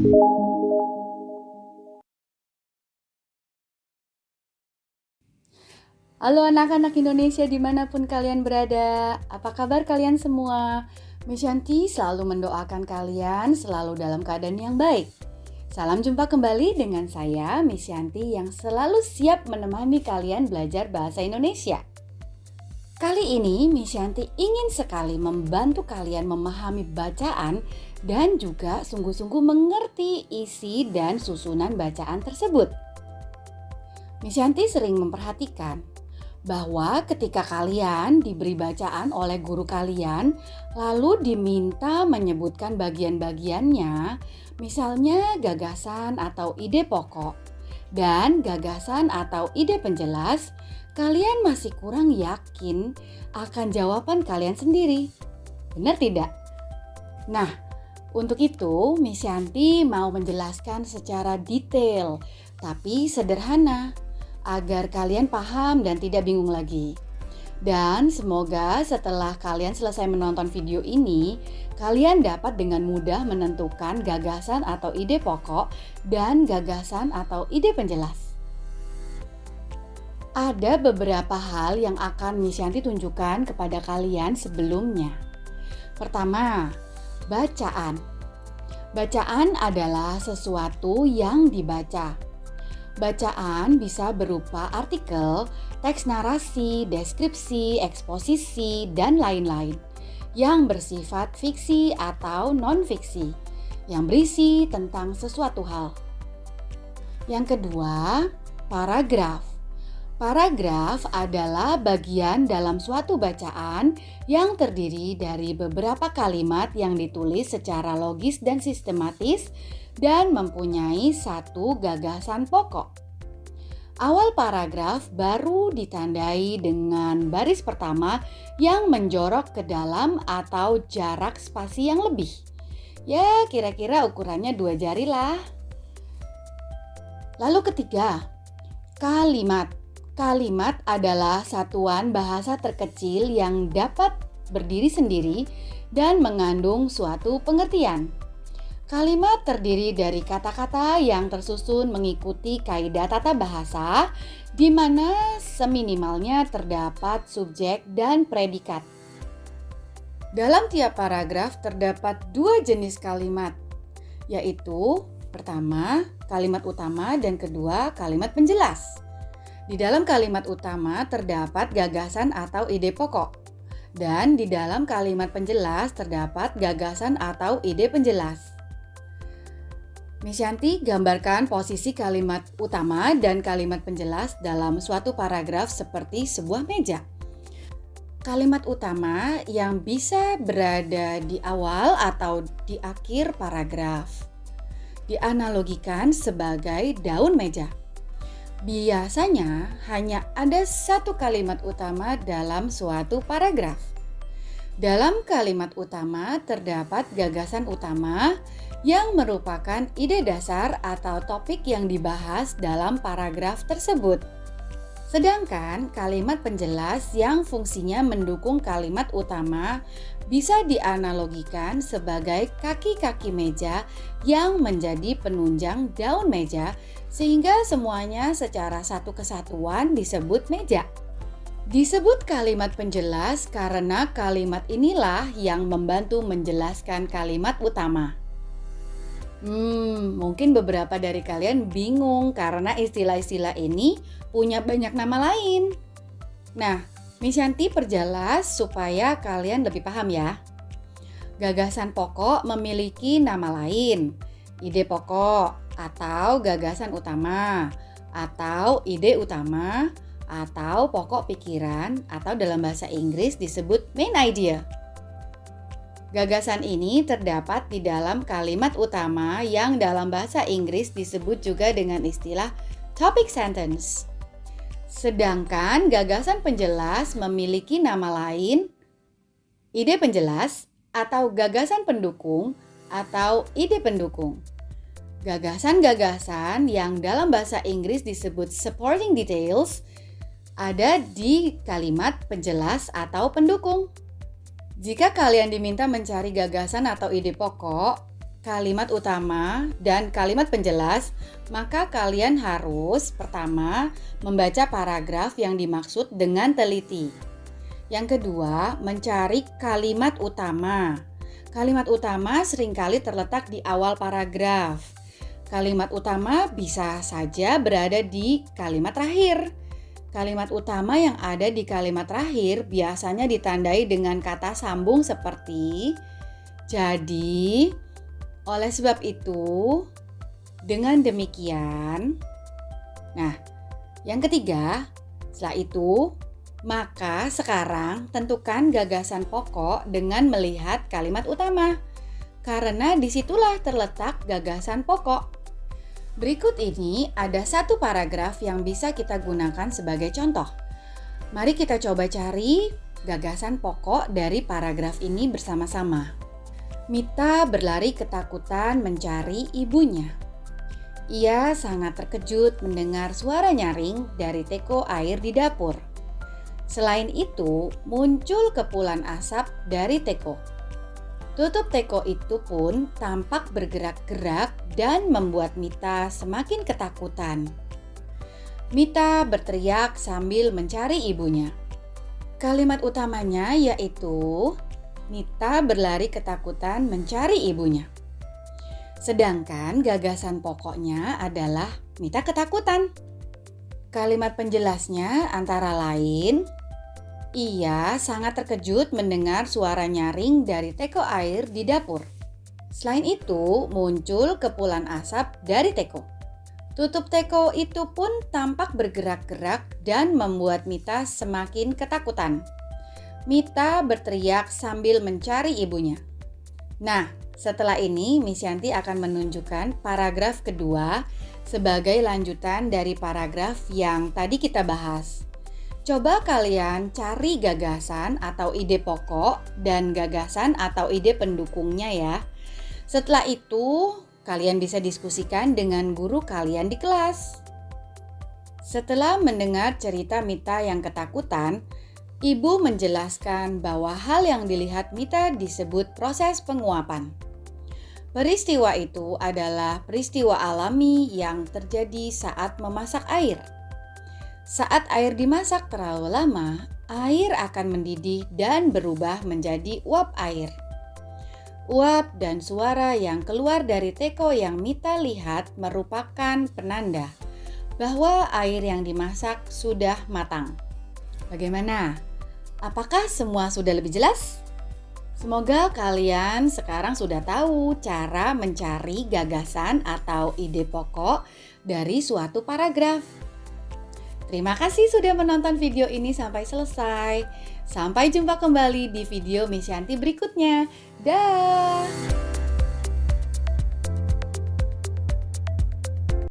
Halo anak-anak Indonesia dimanapun kalian berada, apa kabar kalian semua? Misyanti selalu mendoakan kalian selalu dalam keadaan yang baik. Salam jumpa kembali dengan saya, Misyanti, yang selalu siap menemani kalian belajar bahasa Indonesia. Kali ini Misyanti ingin sekali membantu kalian memahami bacaan dan juga sungguh-sungguh mengerti isi dan susunan bacaan tersebut. Misyanti sering memperhatikan bahwa ketika kalian diberi bacaan oleh guru kalian, lalu diminta menyebutkan bagian-bagiannya, misalnya gagasan atau ide pokok dan gagasan atau ide penjelas, kalian masih kurang yakin akan jawaban kalian sendiri. Benar tidak? Nah, untuk itu Misyanti mau menjelaskan secara detail, tapi sederhana, agar kalian paham dan tidak bingung lagi. Dan semoga setelah kalian selesai menonton video ini, kalian dapat dengan mudah menentukan gagasan atau ide pokok dan gagasan atau ide penjelas. Ada beberapa hal yang akan Misyanti tunjukkan kepada kalian sebelumnya. Pertama, bacaan. Bacaan adalah sesuatu yang dibaca. Bacaan bisa berupa artikel, teks narasi, deskripsi, eksposisi, dan lain-lain yang bersifat fiksi atau non-fiksi, yang berisi tentang sesuatu hal. Yang kedua, paragraf. Paragraf adalah bagian dalam suatu bacaan yang terdiri dari beberapa kalimat yang ditulis secara logis dan sistematis dan mempunyai satu gagasan pokok. Awal paragraf baru ditandai dengan baris pertama yang menjorok ke dalam atau jarak spasi yang lebih. Ya, kira-kira ukurannya 2 jari lah. Lalu ketiga, kalimat. Kalimat adalah satuan bahasa terkecil yang dapat berdiri sendiri dan mengandung suatu pengertian. Kalimat terdiri dari kata-kata yang tersusun mengikuti kaidah tata bahasa, di mana seminimalnya terdapat subjek dan predikat. Dalam tiap paragraf terdapat 2 jenis kalimat, yaitu pertama, kalimat utama, dan kedua, kalimat penjelas. Di dalam kalimat utama terdapat gagasan atau ide pokok, dan di dalam kalimat penjelas terdapat gagasan atau ide penjelas. Misyanti gambarkan posisi kalimat utama dan kalimat penjelas dalam suatu paragraf seperti sebuah meja. Kalimat utama yang bisa berada di awal atau di akhir paragraf dianalogikan sebagai daun meja. Biasanya hanya ada satu kalimat utama dalam suatu paragraf. Dalam kalimat utama terdapat gagasan utama yang merupakan ide dasar atau topik yang dibahas dalam paragraf tersebut. Sedangkan kalimat penjelas yang fungsinya mendukung kalimat utama bisa dianalogikan sebagai kaki-kaki meja yang menjadi penunjang daun meja, sehingga semuanya secara satu kesatuan disebut meja. Disebut kalimat penjelas karena kalimat inilah yang membantu menjelaskan kalimat utama. Mungkin beberapa dari kalian bingung karena istilah-istilah ini punya banyak nama lain. Nah, Misyanti perjelas supaya kalian lebih paham ya. Gagasan pokok memiliki nama lain, ide pokok atau gagasan utama, atau ide utama, atau pokok pikiran, atau dalam bahasa Inggris disebut main idea. Gagasan ini terdapat di dalam kalimat utama yang dalam bahasa Inggris disebut juga dengan istilah topic sentence. Sedangkan gagasan penjelas memiliki nama lain, ide penjelas, atau gagasan pendukung, atau ide pendukung. Gagasan-gagasan yang dalam bahasa Inggris disebut supporting details ada di kalimat penjelas atau pendukung. Jika kalian diminta mencari gagasan atau ide pokok, kalimat utama dan kalimat penjelas, maka kalian harus pertama membaca paragraf yang dimaksud dengan teliti. Yang kedua, mencari kalimat utama. Kalimat utama seringkali terletak di awal paragraf. Kalimat utama bisa saja berada di kalimat terakhir. Kalimat utama yang ada di kalimat terakhir biasanya ditandai dengan kata sambung seperti jadi, oleh sebab itu, dengan demikian. Nah, yang ketiga, setelah itu, maka sekarang tentukan gagasan pokok dengan melihat kalimat utama. Karena disitulah terletak gagasan pokok. Berikut ini ada satu paragraf yang bisa kita gunakan sebagai contoh. Mari kita coba cari gagasan pokok dari paragraf ini bersama-sama. Mita berlari ketakutan mencari ibunya. Ia sangat terkejut mendengar suara nyaring dari teko air di dapur. Selain itu, muncul kepulan asap dari teko. Tutup teko itu pun tampak bergerak-gerak dan membuat Mita semakin ketakutan. Mita berteriak sambil mencari ibunya. Kalimat utamanya yaitu Mita berlari ketakutan mencari ibunya. Sedangkan gagasan pokoknya adalah Mita ketakutan. Kalimat penjelasnya antara lain, ia sangat terkejut mendengar suara nyaring dari teko air di dapur. Selain itu, muncul kepulan asap dari teko. Tutup teko itu pun tampak bergerak-gerak dan membuat Mita semakin ketakutan. Mita berteriak sambil mencari ibunya. Nah, setelah ini Miss Yanti akan menunjukkan paragraf kedua sebagai lanjutan dari paragraf yang tadi kita bahas. Coba kalian cari gagasan atau ide pokok dan gagasan atau ide pendukungnya ya. Setelah itu, kalian bisa diskusikan dengan guru kalian di kelas. Setelah mendengar cerita Mita yang ketakutan, Ibu menjelaskan bahwa hal yang dilihat Mita disebut proses penguapan. Peristiwa itu adalah peristiwa alami yang terjadi saat memasak air. Saat air dimasak terlalu lama, air akan mendidih dan berubah menjadi uap air. Uap dan suara yang keluar dari teko yang Mita lihat merupakan penanda bahwa air yang dimasak sudah matang. Bagaimana? Apakah semua sudah lebih jelas? Semoga kalian sekarang sudah tahu cara mencari gagasan atau ide pokok dari suatu paragraf. Terima kasih sudah menonton video ini sampai selesai. Sampai jumpa kembali di video Miss Yanti berikutnya. Dah.